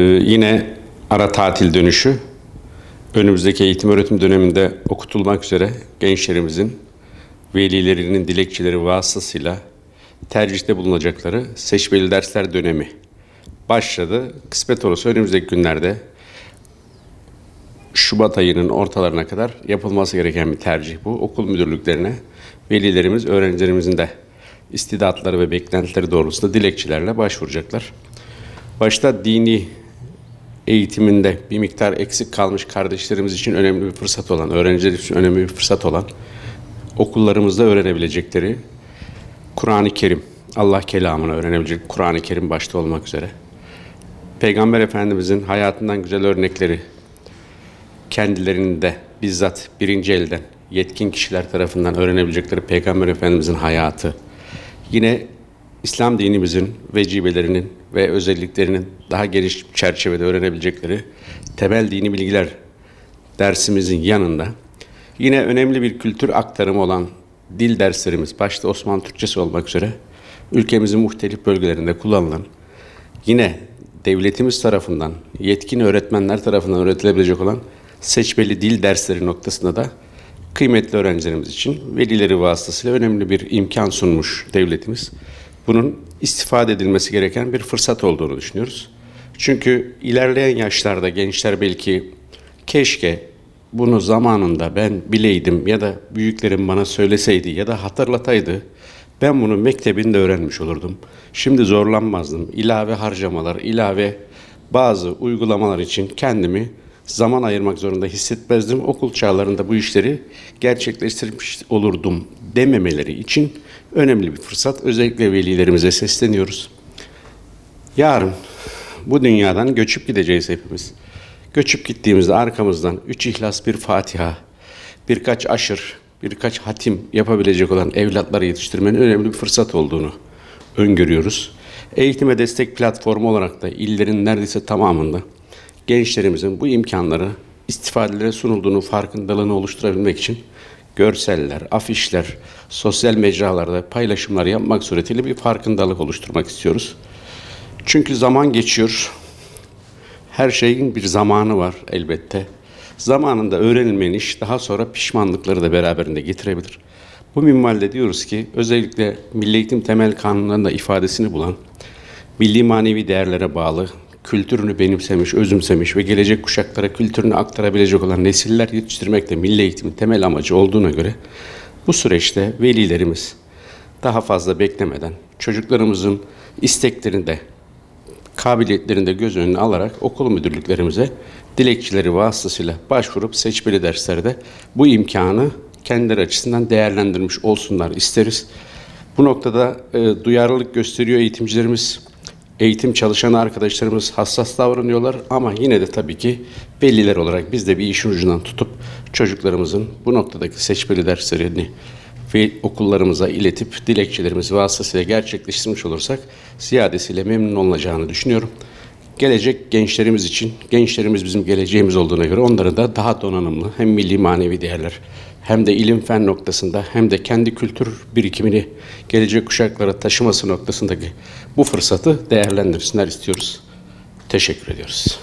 Yine ara tatil dönüşü önümüzdeki eğitim öğretim döneminde okutulmak üzere gençlerimizin velilerinin dilekçeleri vasıtasıyla tercihte bulunacakları seçmeli dersler dönemi başladı. Kısmet olursa önümüzdeki günlerde Şubat ayının ortalarına kadar yapılması gereken bir tercih bu. Okul müdürlüklerine velilerimiz, öğrencilerimizin de istidatları ve beklentileri doğrultusunda dilekçelerle başvuracaklar. Başta dini eğitiminde bir miktar eksik kalmış kardeşlerimiz için önemli bir fırsat olan, öğrenciler için önemli bir fırsat olan, okullarımızda öğrenebilecekleri Kur'an-ı Kerim, Allah kelamını öğrenebilecek Kur'an-ı Kerim başta olmak üzere, Peygamber Efendimizin hayatından güzel örnekleri kendilerinin de bizzat birinci elden yetkin kişiler tarafından öğrenebilecekleri Peygamber Efendimizin hayatı, yine İslam dinimizin vecibelerinin ve özelliklerinin daha geniş çerçevede öğrenebilecekleri temel dini bilgiler dersimizin yanında yine önemli bir kültür aktarımı olan dil derslerimiz, başta Osmanlı Türkçesi olmak üzere ülkemizin muhtelif bölgelerinde kullanılan, yine devletimiz tarafından, yetkin öğretmenler tarafından öğretilebilecek olan seçmeli dil dersleri noktasında da kıymetli öğrencilerimiz için velileri vasıtasıyla önemli bir imkan sunmuş devletimiz. Bunun istifade edilmesi gereken bir fırsat olduğunu düşünüyoruz. Çünkü ilerleyen yaşlarda gençler belki keşke bunu zamanında ben bileydim ya da büyüklerim bana söyleseydi ya da hatırlataydı, ben bunu mektebinde öğrenmiş olurdum. Şimdi zorlanmazdım. İlave harcamalar, ilave bazı uygulamalar için kendimi zaman ayırmak zorunda hissetmezdim. Okul çağlarında bu işleri gerçekleştirmiş olurdum dememeleri için önemli bir fırsat. Özellikle velilerimize sesleniyoruz. Yarın bu dünyadan göçüp gideceğiz hepimiz. Göçüp gittiğimizde arkamızdan 3 İhlas, bir Fatiha, birkaç aşır, birkaç hatim yapabilecek olan evlatları yetiştirmenin önemli bir fırsat olduğunu öngörüyoruz. Eğitime destek platformu olarak da illerin neredeyse tamamında gençlerimizin bu imkanları istifadelere sunulduğunu farkındalığını oluşturabilmek için görseller, afişler, sosyal mecralarda paylaşımlar yapmak suretiyle bir farkındalık oluşturmak istiyoruz. Çünkü zaman geçiyor. Her şeyin bir zamanı var elbette. Zamanında öğrenilmeyen iş daha sonra pişmanlıkları da beraberinde getirebilir. Bu minvalde diyoruz ki özellikle Milli Eğitim Temel Kanunu'nda ifadesini bulan, milli manevi değerlere bağlı, kültürünü benimsemiş, özümsemiş ve gelecek kuşaklara kültürünü aktarabilecek olan nesiller yetiştirmek de milli eğitimin temel amacı olduğuna göre bu süreçte velilerimiz daha fazla beklemeden çocuklarımızın isteklerini de kabiliyetlerini de göz önüne alarak okul müdürlüklerimize dilekçeleri vasıtasıyla başvurup seçmeli derslerde bu imkanı kendileri açısından değerlendirmiş olsunlar isteriz. Bu noktada duyarlılık gösteriyor eğitimcilerimiz, eğitim çalışan arkadaşlarımız hassas davranıyorlar ama yine de tabii ki veliler olarak biz de bir işin ucundan tutup çocuklarımızın bu noktadaki seçmeli derslerini ve okullarımıza iletip dilekçelerimizi vasıtasıyla gerçekleştirmiş olursak ziyadesiyle memnun olacağını düşünüyorum. Gelecek gençlerimiz için, gençlerimiz bizim geleceğimiz olduğuna göre onları da daha donanımlı hem milli manevi değerler hem de ilim fen noktasında hem de kendi kültür birikimini gelecek kuşaklara taşıması noktasındaki bu fırsatı değerlendirsinler istiyoruz. Teşekkür ediyoruz.